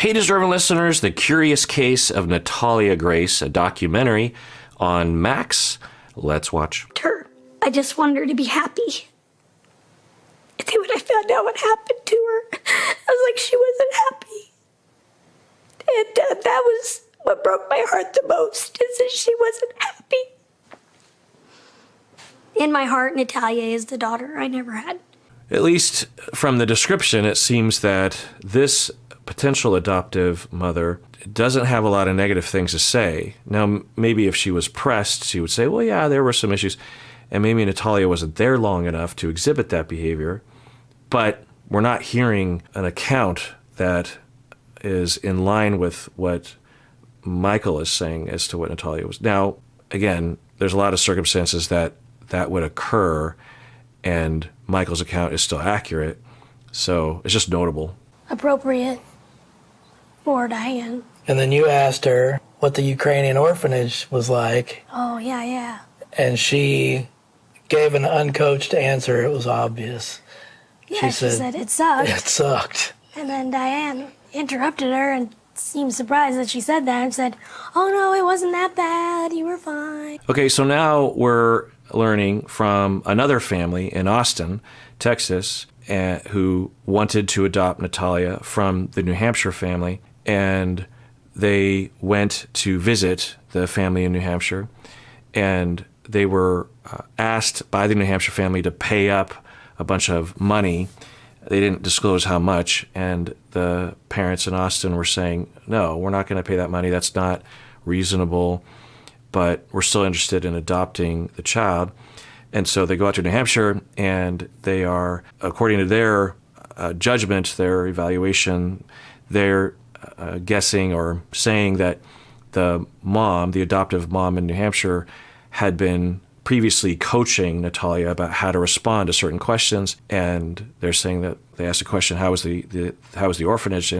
Hey, deserving listeners, The Curious Case of Natalia Grace, a documentary on Max. Let's watch. I just wanted her to be happy. And then when I found out what happened to her, I was like, she wasn't happy. And that was what broke my heart the most, is that she wasn't happy. In my heart, Natalia is the daughter I never had. At least from the description, it seems that this potential adoptive mother doesn't have a lot of negative things to say. Now, maybe if she was pressed, she would say, well, yeah, there were some issues. And maybe Natalia wasn't there long enough to exhibit that behavior. But we're not hearing an account that is in line with what Michael is saying as to what Natalia was. Now, again, there's a lot of circumstances that would occur, and Michael's account is still accurate. So it's just notable. Appropriate for Diane. And then you asked her what the Ukrainian orphanage was like. Oh, yeah. And she gave an uncoached answer. It was obvious. Yeah, she said it sucked. It sucked. And then Diane interrupted her and seemed surprised that she said that and said, oh, no, it wasn't that bad. You were fine. Okay, so now we're learning from another family in Austin, Texas, who wanted to adopt Natalia from the New Hampshire family. And they went to visit the family in New Hampshire. And they were asked by the New Hampshire family to pay up a bunch of money. They didn't disclose how much, and the parents in Austin were saying, no, we're not going to pay that money. That's not reasonable, but we're still interested in adopting the child. And so they go out to New Hampshire, and they are, according to their judgment, their evaluation, they're guessing or saying that the mom, the adoptive mom in New Hampshire, had been previously coaching Natalia about how to respond to certain questions, and they're saying that they asked a question, how was the orphanage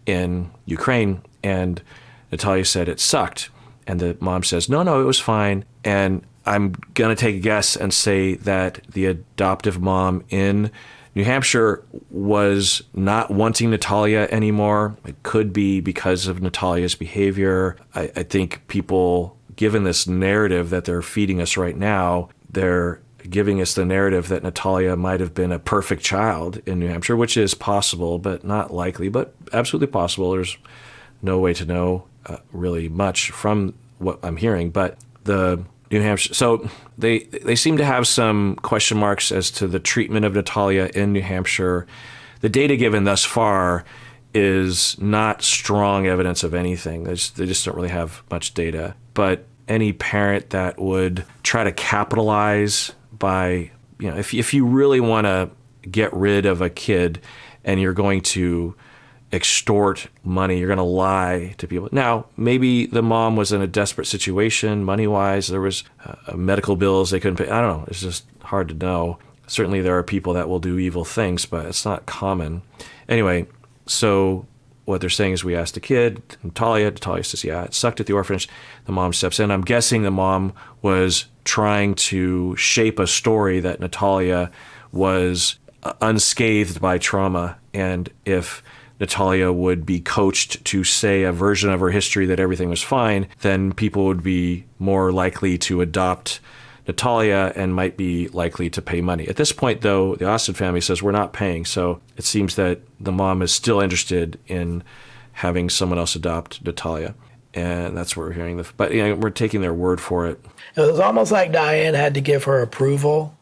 in Ukraine? And Natalia said it sucked, and the mom says, no, it was fine. And I'm going to take a guess and say that the adoptive mom in New Hampshire was not wanting Natalia anymore. It could be because of Natalia's behavior. I think people, given this narrative that they're feeding us right now, they're giving us the narrative that Natalia might have been a perfect child in New Hampshire, which is possible, but not likely, but absolutely possible. There's no way to know really much from what I'm hearing, but the New Hampshire, so they seem to have some question marks as to the treatment of Natalia in New Hampshire. The data given thus far is not strong evidence of anything. They just don't really have much data. But any parent that would try to capitalize by, if you really want to get rid of a kid and you're going to extort money, you're going to lie to people. Now, maybe the mom was in a desperate situation money-wise. There was medical bills they couldn't pay. I don't know. It's just hard to know. Certainly there are people that will do evil things, but it's not common. Anyway, so what they're saying is we asked the kid, Natalia says, yeah, it sucked at the orphanage. The mom steps in. I'm guessing the mom was trying to shape a story that Natalia was unscathed by trauma, and if Natalia would be coached to say a version of her history that everything was fine, then people would be more likely to adopt Natalia and might be likely to pay money. At this point, though, the Austin family says we're not paying, so it seems that the mom is still interested in having someone else adopt Natalia, and that's what we're hearing. But we're taking their word for it. It was almost like Diane had to give her approval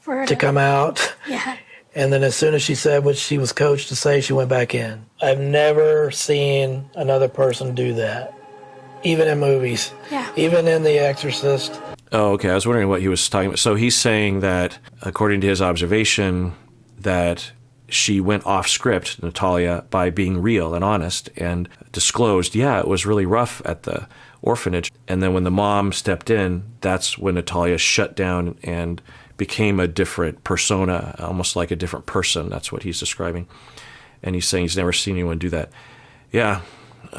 For her to come out. Yeah. And then as soon as she said what she was coached to say, she went back in. I've never seen another person do that, even in movies, even in The Exorcist. Oh, okay. I was wondering what he was talking about. So he's saying that, according to his observation, that she went off script, Natalia, by being real and honest and disclosed, yeah, it was really rough at the orphanage. And then when the mom stepped in, that's when Natalia shut down and became a different persona, almost like a different person. That's what he's describing. And he's saying he's never seen anyone do that. Yeah.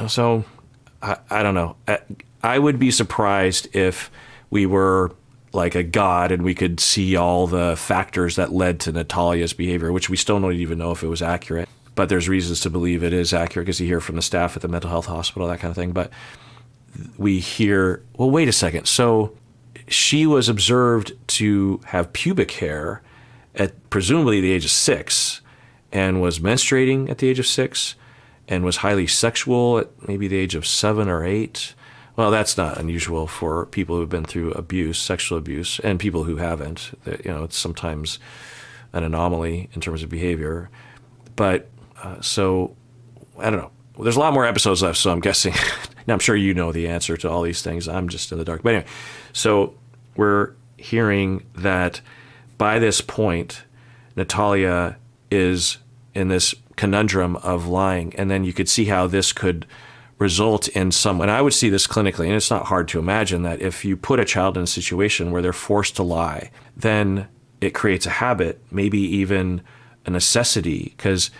So I don't know. I would be surprised if we were like a god and we could see all the factors that led to Natalia's behavior, which we still don't even know if it was accurate. but there's reasons to believe it is accurate because you hear from the staff at the mental health hospital, that kind of thing. But we hear, well, wait a second. So she was observed to have pubic hair at presumably the age of 6 and was menstruating at the age of 6 and was highly sexual at maybe the age of 7 or 8. Well, that's not unusual for people who've been through abuse, sexual abuse, and people who haven't. It's sometimes an anomaly in terms of behavior. But so, I don't know. There's a lot more episodes left, so I'm guessing. Now, I'm sure you know the answer to all these things. I'm just in the dark. But anyway, so we're hearing that by this point, Natalia is in this conundrum of lying. And then you could see how this could result in some, and I would see this clinically, and it's not hard to imagine that if you put a child in a situation where they're forced to lie, then it creates a habit, maybe even a necessity, because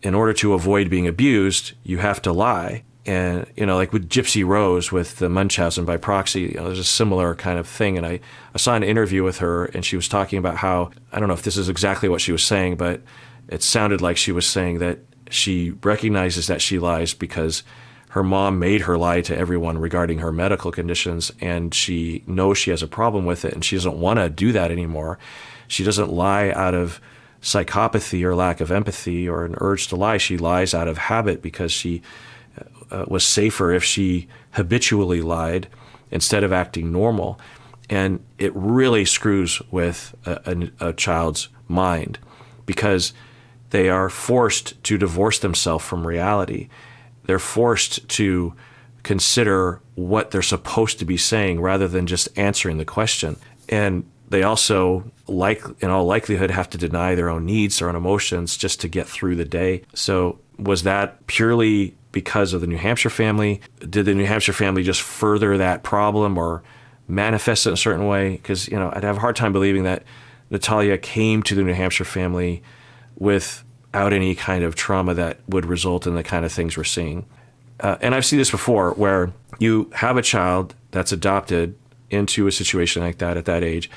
in order to avoid being abused, you have to lie. And, like with Gypsy Rose with the Munchausen by proxy, there's a similar kind of thing. And I saw an interview with her, and she was talking about how, I don't know if this is exactly what she was saying, but it sounded like she was saying that she recognizes that she lies because her mom made her lie to everyone regarding her medical conditions, and she knows she has a problem with it, and she doesn't want to do that anymore. She doesn't lie out of psychopathy or lack of empathy or an urge to lie. She lies out of habit because she was safer if she habitually lied instead of acting normal. And it really screws with a child's mind because they are forced to divorce themselves from reality. They're forced to consider what they're supposed to be saying rather than just answering the question. And they also, in all likelihood, have to deny their own needs, their own emotions, just to get through the day. So was that purely because of the New Hampshire family? Did the New Hampshire family just further that problem or manifest it in a certain way? Because, I'd have a hard time believing that Natalia came to the New Hampshire family without any kind of trauma that would result in the kind of things we're seeing. And I've seen this before where you have a child that's adopted into a situation like that at that age.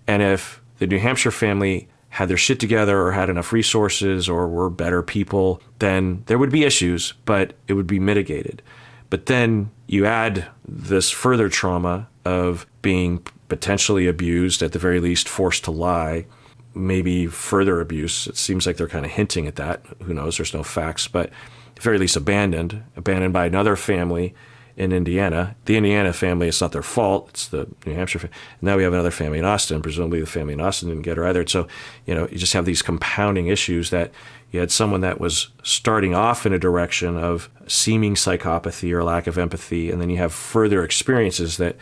And if the New Hampshire family had their shit together or had enough resources or were better people, then there would be issues, but it would be mitigated. But then you add this further trauma of being potentially abused, at the very least forced to lie, maybe further abuse. It seems like they're kind of hinting at that. Who knows? There's no facts, but at the very least abandoned by another family in Indiana. The Indiana family, it's not their fault. It's the New Hampshire family. Now we have another family in Austin. Presumably the family in Austin didn't get her either. So, you just have these compounding issues that you had someone that was starting off in a direction of seeming psychopathy or lack of empathy, and then you have further experiences that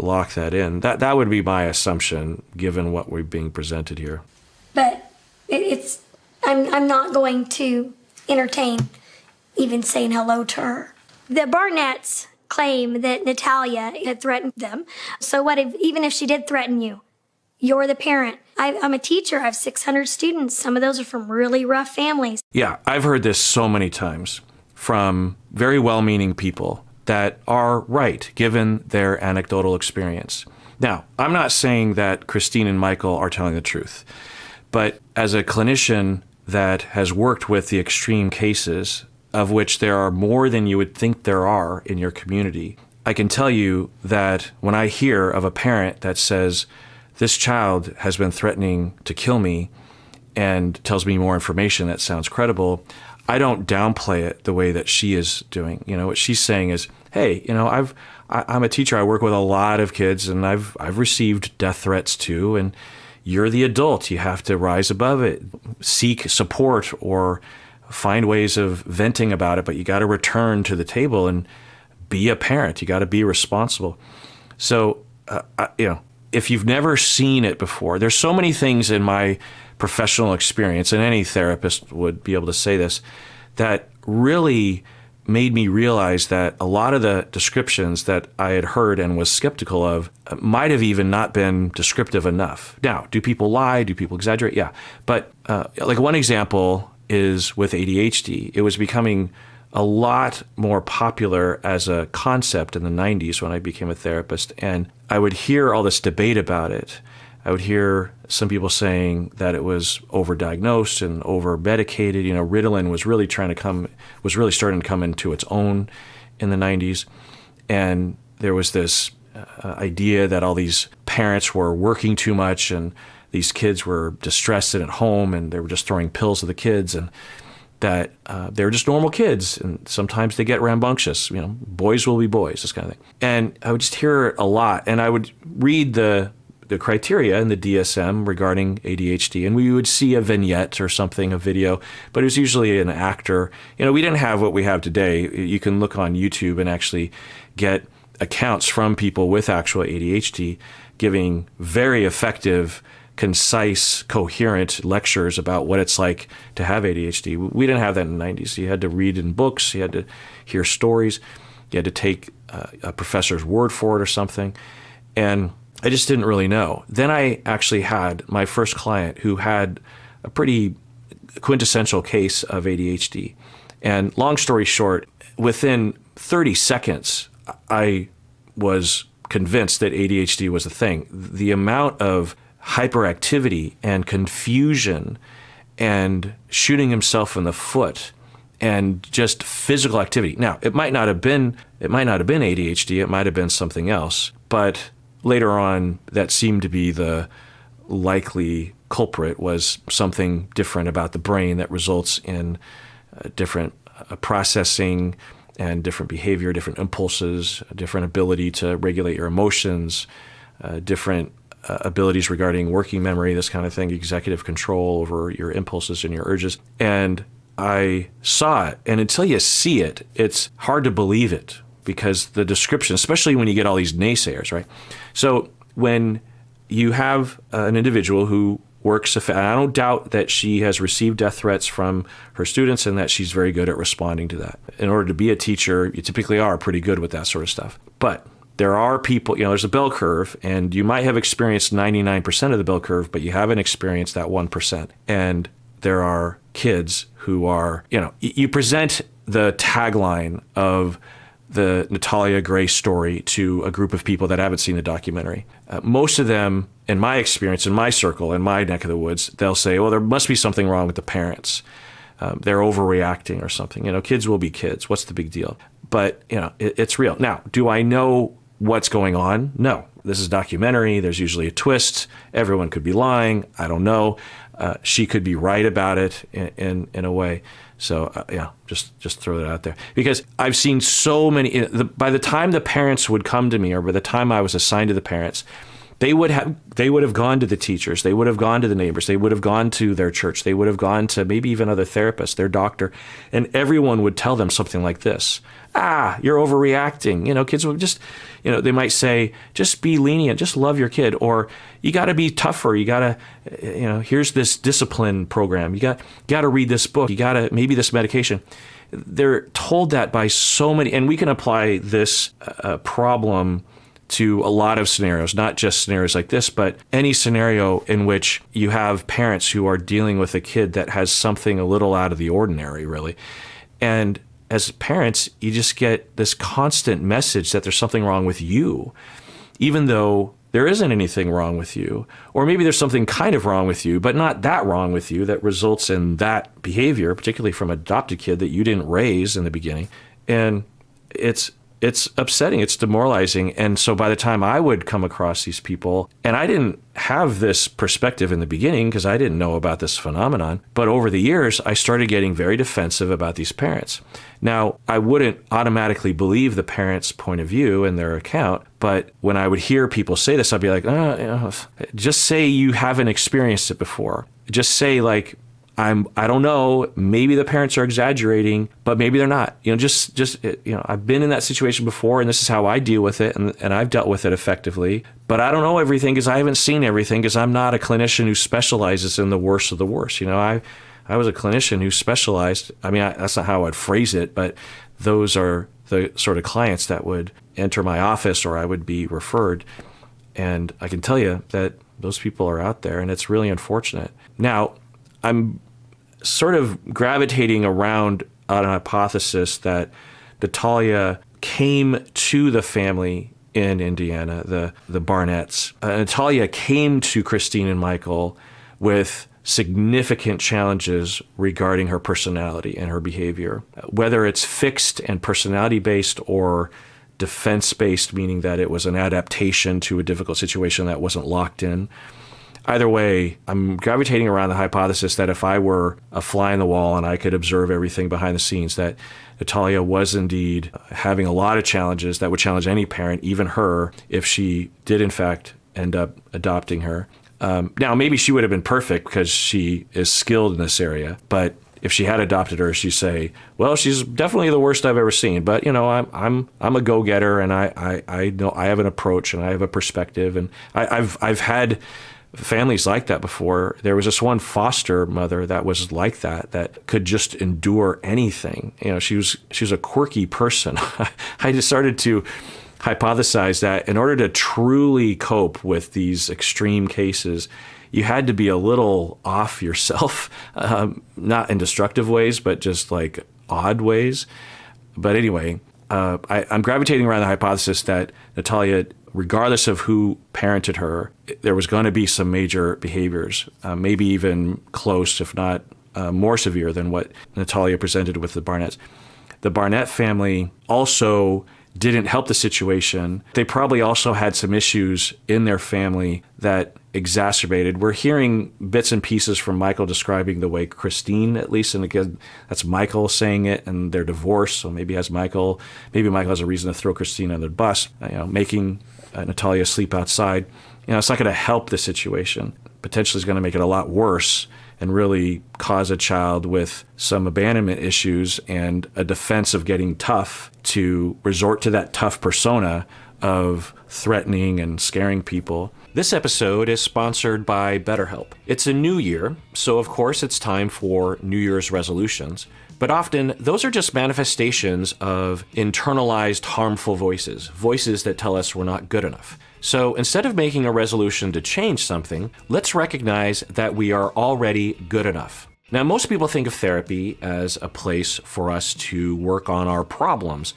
lock that in. That would be my assumption, given what we're being presented here. But I'm not going to entertain even saying hello to her. The Barnetts claim that Natalia had threatened them. So what if, even if she did threaten you, you're the parent. I'm a teacher. I have 600 students. Some of those are from really rough families. Yeah, I've heard this so many times from very well-meaning people that are right, given their anecdotal experience. Now, I'm not saying that Christine and Michael are telling the truth, but as a clinician that has worked with the extreme cases, of which there are more than you would think there are in your community, I can tell you that when I hear of a parent that says, this child has been threatening to kill me and tells me more information that sounds credible, I don't downplay it the way that she is doing. What she's saying is, hey, I'm a teacher. I work with a lot of kids, and I've received death threats too. And you're the adult. You have to rise above it, seek support, or find ways of venting about it. But you got to return to the table and be a parent. You got to be responsible. So, if you've never seen it before, there's so many things in my professional experience, and any therapist would be able to say this, that really made me realize that a lot of the descriptions that I had heard and was skeptical of might have even not been descriptive enough. Now, do people lie? Do people exaggerate? Yeah. But like one example is with ADHD. It was becoming a lot more popular as a concept in the 90s when I became a therapist. And I would hear all this debate about it. I would hear some people saying that it was overdiagnosed and over-medicated. Ritalin was really starting to come into its own in the 90s. And there was this idea that all these parents were working too much and these kids were distressed and at home and they were just throwing pills to the kids, and that they were just normal kids, and sometimes they get rambunctious. Boys will be boys, this kind of thing. And I would just hear it a lot, and I would read the criteria in the DSM regarding ADHD, and we would see a vignette or something, a video, but it was usually an actor. We didn't have what we have today. You can look on YouTube and actually get accounts from people with actual ADHD giving very effective, concise, coherent lectures about what it's like to have ADHD. We didn't have that in the 90s. You had to read in books. You had to hear stories. You had to take a professor's word for it or something. And I just didn't really know. Then I actually had my first client who had a pretty quintessential case of ADHD. And long story short, within 30 seconds, I was convinced that ADHD was a thing. The amount of hyperactivity and confusion and shooting himself in the foot and just physical activity. Now, it might not have been ADHD, it might have been something else, but later on that seemed to be the likely culprit, was something different about the brain that results in different processing and different behavior, different impulses, different ability to regulate your emotions, different abilities regarding working memory, this kind of thing, executive control over your impulses and your urges. And I saw it. And until you see it, it's hard to believe it, because the description, especially when you get all these naysayers, right? So when you have an individual who works, and I don't doubt that she has received death threats from her students and that she's very good at responding to that. In order to be a teacher, you typically are pretty good with that sort of stuff. But there are people, there's a bell curve, and you might have experienced 99% of the bell curve, but you haven't experienced that 1%. And there are kids who are, you present the tagline of the Natalia Grace story to a group of people that haven't seen the documentary. Most of them, in my experience, in my circle, in my neck of the woods, they'll say, well, there must be something wrong with the parents. They're overreacting or something. Kids will be kids. What's the big deal? But, it's real. Now, do I know what's going on? No. This is a documentary. There's usually a twist. Everyone could be lying. I don't know. She could be right about it in a way. So, just throw that out there. Because I've seen so many, by the time the parents would come to me, or by the time I was assigned to the parents, they would have gone to the teachers, they would have gone to the neighbors, they would have gone to their church, they would have gone to maybe even other therapists, their doctor, and everyone would tell them something like this. You're overreacting. Kids would just, they might say, just be lenient, just love your kid, or you got to be tougher. You got to, here's this discipline program. You got to read this book. You got to, maybe this medication. They're told that by so many, and we can apply this problem to a lot of scenarios, not just scenarios like this, but any scenario in which you have parents who are dealing with a kid that has something a little out of the ordinary, really. And as parents, you just get this constant message that there's something wrong with you, even though there isn't anything wrong with you. Or maybe there's something kind of wrong with you, but not that wrong with you that results in that behavior, particularly from an adopted kid that you didn't raise in the beginning. And it's upsetting, it's demoralizing. And so by the time I would come across these people, and I didn't have this perspective in the beginning because I didn't know about this phenomenon, but over the years, I started getting very defensive about these parents. Now, I wouldn't automatically believe the parents' point of view in their account, but when I would hear people say this, I'd be like, just say you haven't experienced it before. Just say I don't know, maybe the parents are exaggerating, but maybe they're not. I've been in that situation before, and this is how I deal with it, and I've dealt with it effectively. But I don't know everything because I haven't seen everything, because I'm not a clinician who specializes in the worst of the worst. I was a clinician who specialized. That's not how I'd phrase it, but those are the sort of clients that would enter my office or I would be referred. And I can tell you that those people are out there, and it's really unfortunate. Now, I'm sort of gravitating around an hypothesis that Natalia came to the family in Indiana, the Barnetts. Natalia came to Christine and Michael with significant challenges regarding her personality and her behavior, whether it's fixed and personality-based or defense-based, meaning that it was an adaptation to a difficult situation that wasn't locked in. Either way, I'm gravitating around the hypothesis that if I were a fly in the wall and I could observe everything behind the scenes, that Natalia was indeed having a lot of challenges that would challenge any parent, even her, if she did in fact end up adopting her. Now, maybe she would have been perfect because she is skilled in this area, but if she had adopted her, she'd say, well, she's definitely the worst I've ever seen. But, you know, I'm a go-getter, and I know I have an approach and I have a perspective. And I've had families like that before. There was this one foster mother that was like that could just endure anything. You know, she was a quirky person. I just started to hypothesize that in order to truly cope with these extreme cases, you had to be a little off yourself, not in destructive ways, but just like odd ways. But anyway, I'm gravitating around the hypothesis that Natalia, regardless of who parented her, there was going to be some major behaviors, maybe even close, if not more severe than what Natalia presented with the Barnetts. The Barnett family also didn't help the situation. They probably also had some issues in their family that exacerbated. We're hearing bits and pieces from Michael describing the way Christine, at least, and again, that's Michael saying it, and their divorce. So maybe Michael has a reason to throw Christine under the bus, making Natalia sleep outside. It's not going to help the situation. Potentially is going to make it a lot worse and really cause a child with some abandonment issues and a defense of getting tough to resort to that tough persona of threatening and scaring people. This episode is sponsored by BetterHelp. It's a new year, so of course it's time for New Year's resolutions. But often, those are just manifestations of internalized harmful voices that tell us we're not good enough. So instead of making a resolution to change something, let's recognize that we are already good enough. Now, most people think of therapy as a place for us to work on our problems,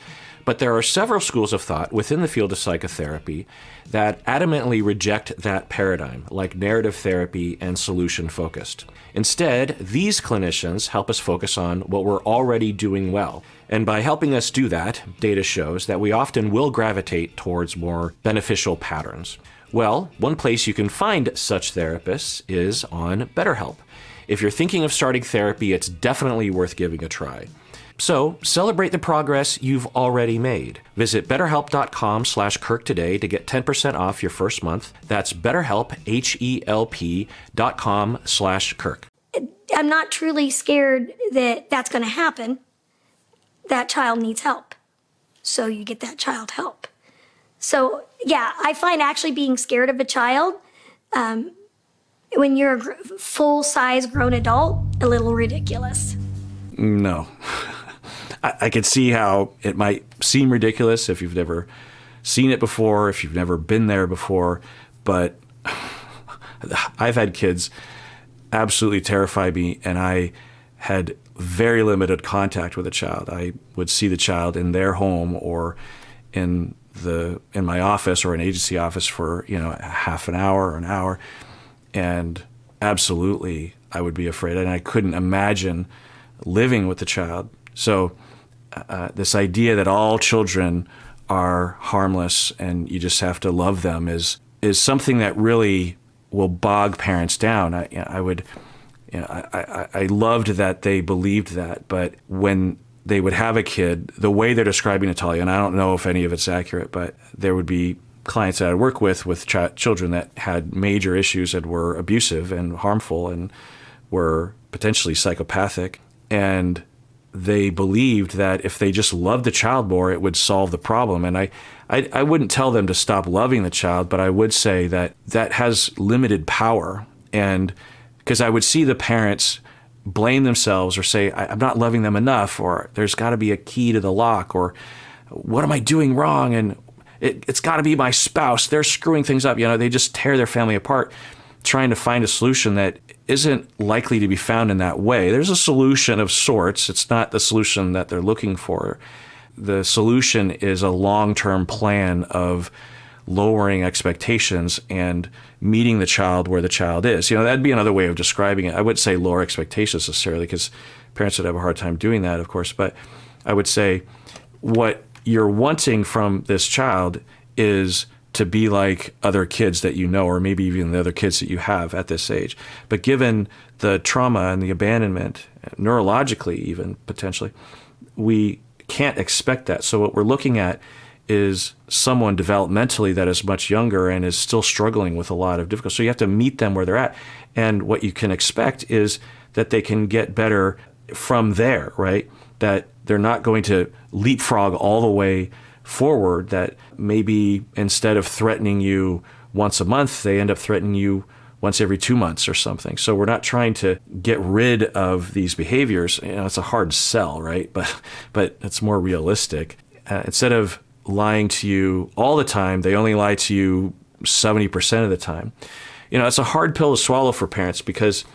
but there are several schools of thought within the field of psychotherapy that adamantly reject that paradigm, like narrative therapy and solution-focused. Instead, these clinicians help us focus on what we're already doing well. And by helping us do that, data shows that we often will gravitate towards more beneficial patterns. Well, one place you can find such therapists is on BetterHelp. If you're thinking of starting therapy, it's definitely worth giving a try. So celebrate the progress you've already made. Visit betterhelp.com/Kirk today to get 10% off your first month. That's BetterHelp, HELP.com/Kirk. I'm not truly scared that that's going to happen. That child needs help. So you get that child help. So yeah, I find actually being scared of a child, when you're a full-size grown adult, a little ridiculous. No. I can see how it might seem ridiculous if you've never seen it before, if you've never been there before, but I've had kids absolutely terrify me, and I had very limited contact with a child. I would see the child in their home or in my office or an agency office for half an hour or an hour, and absolutely I would be afraid, and I couldn't imagine living with the child. So this idea that all children are harmless and you just have to love them is something that really will bog parents down. I loved that they believed that, but when they would have a kid, the way they're describing Natalia, and I don't know if any of it's accurate, but there would be clients that I work with children that had major issues and were abusive and harmful and were potentially psychopathic, and they believed that if they just loved the child more, it would solve the problem. And I wouldn't tell them to stop loving the child, but I would say that has limited power. And because I would see the parents blame themselves or say, I'm not loving them enough, or there's got to be a key to the lock, or what am I doing wrong? And it's got to be my spouse. They're screwing things up. They just tear their family apart, trying to find a solution that isn't likely to be found in that way. There's a solution of sorts. It's not the solution that they're looking for. the solution is a long-term plan of lowering expectations and meeting the child where the child is. That'd be another way of describing it. I wouldn't say lower expectations necessarily, because parents would have a hard time doing that, of course. But I would say what you're wanting from this child is to be like other kids that you know, or maybe even the other kids that you have at this age. But given the trauma and the abandonment, neurologically even potentially, we can't expect that. So what we're looking at is someone developmentally that is much younger and is still struggling with a lot of difficulty. So you have to meet them where they're at. And what you can expect is that they can get better from there, right? That they're not going to leapfrog all the way forward, that maybe instead of threatening you once a month, they end up threatening you once every 2 months or something. So we're not trying to get rid of these behaviors. It's a hard sell, right? But it's more realistic. Instead of lying to you all the time, they only lie to you 70% of the time. It's a hard pill to swallow for parents, because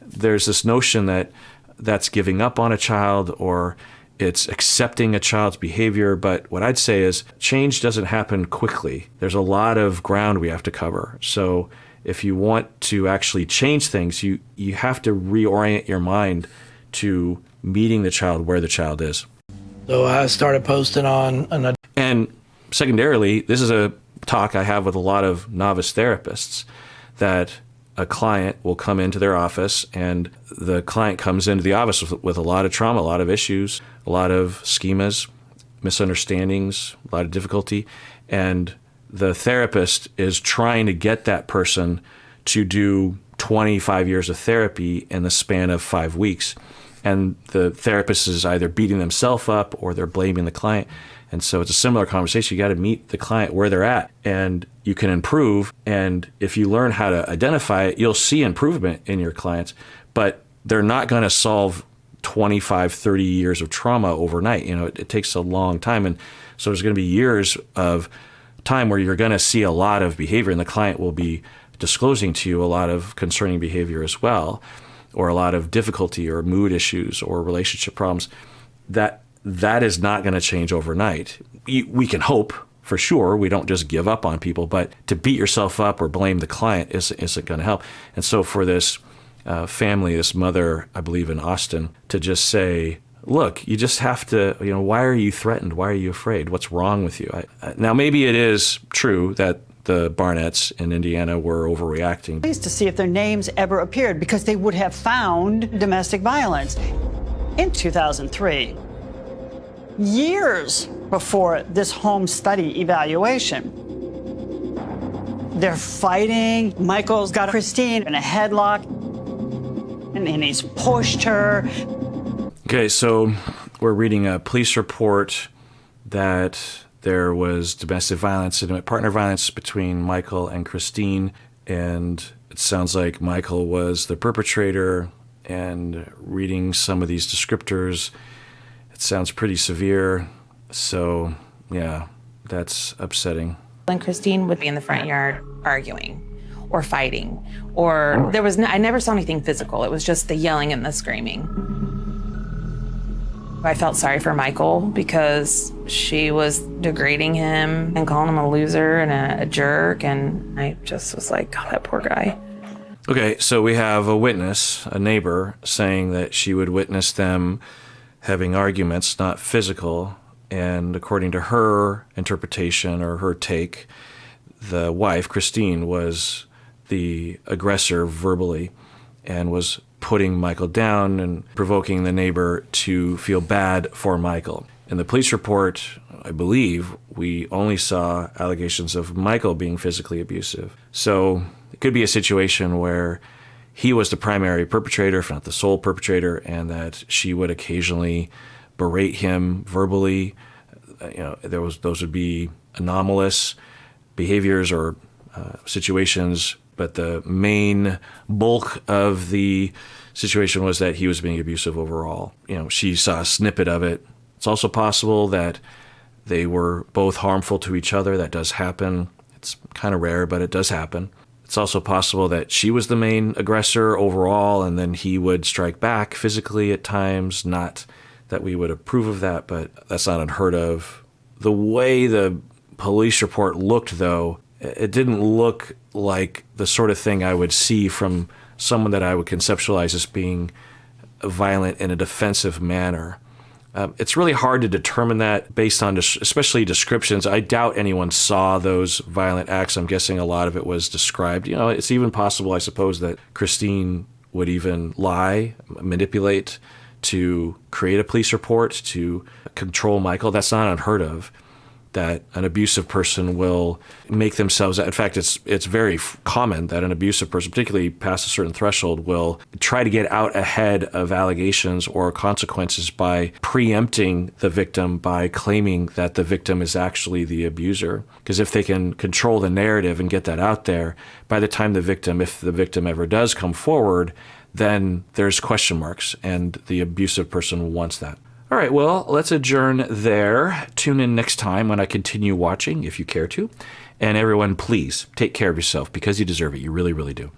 there's this notion that that's giving up on a child or it's accepting a child's behavior. But what I'd say is change doesn't happen quickly. There's a lot of ground we have to cover. So if you want to actually change things, you have to reorient your mind to meeting the child where the child is. So I started posting on And secondarily, this is a talk I have with a lot of novice therapists, that a client will come into their office, and the client comes into the office with a lot of trauma, a lot of issues, a lot of schemas, misunderstandings, a lot of difficulty. And the therapist is trying to get that person to do 25 years of therapy in the span of 5 weeks. And the therapist is either beating themselves up or they're blaming the client. And so it's a similar conversation. You got to meet the client where they're at, and you can improve. And if you learn how to identify it, you'll see improvement in your clients, but they're not going to solve 25, 30 years of trauma overnight. It takes a long time. And so there's going to be years of time where you're going to see a lot of behavior, and the client will be disclosing to you a lot of concerning behavior as well, or a lot of difficulty or mood issues or relationship problems. That is not going to change overnight. We can hope, for sure. We don't just give up on people, but to beat yourself up or blame the client isn't going to help. And so for this family, this mother, I believe in Austin, to just say, look, you just have to, why are you threatened? Why are you afraid? What's wrong with you? Now, maybe it is true that the Barnetts in Indiana were overreacting. To see if their names ever appeared, because they would have found domestic violence. In 2003, years before this home study evaluation, they're fighting. Michael's got Christine in a headlock, and he's pushed her. Okay, so we're reading a police report that there was domestic violence, intimate partner violence between Michael and Christine, and it sounds like Michael was the perpetrator. And reading some of these descriptors, it sounds pretty severe. So, yeah, that's upsetting. And Christine would be in the front yard arguing or fighting, or I never saw anything physical. It was just the yelling and the screaming. I felt sorry for Michael because she was degrading him and calling him a loser and a jerk. And I just was like, God, that poor guy. Okay, so we have a witness, a neighbor, saying that she would witness them having arguments, not physical. And according to her interpretation or her take, the wife, Christine, was the aggressor verbally and was putting Michael down and provoking the neighbor to feel bad for Michael. In the police report, I believe, we only saw allegations of Michael being physically abusive. So it could be a situation where he was the primary perpetrator, if not the sole perpetrator, and that she would occasionally berate him verbally. Those would be anomalous behaviors or situations, but the main bulk of the situation was that he was being abusive overall. She saw a snippet of it. It's also possible that they were both harmful to each other. That does happen. It's kind of rare, but it does happen. It's also possible that she was the main aggressor overall, and then he would strike back physically at times, not that we would approve of that, but that's not unheard of. The way the police report looked, though, it didn't look like the sort of thing I would see from someone that I would conceptualize as being violent in a defensive manner. It's really hard to determine that based on especially descriptions. I doubt anyone saw those violent acts. I'm guessing a lot of it was described. You know, it's even possible, I suppose, that Christine would even lie, manipulate to create a police report, to control Michael. That's not unheard of, that an abusive person will make themselves, in fact, it's very common that an abusive person, particularly past a certain threshold, will try to get out ahead of allegations or consequences by preempting the victim, by claiming that the victim is actually the abuser. Because if they can control the narrative and get that out there, by the time if the victim ever does come forward, then there's question marks, and the abusive person wants that. All right, well, let's adjourn there. Tune in next time when I continue watching, if you care to. And everyone, please take care of yourself because you deserve it. You really, really do.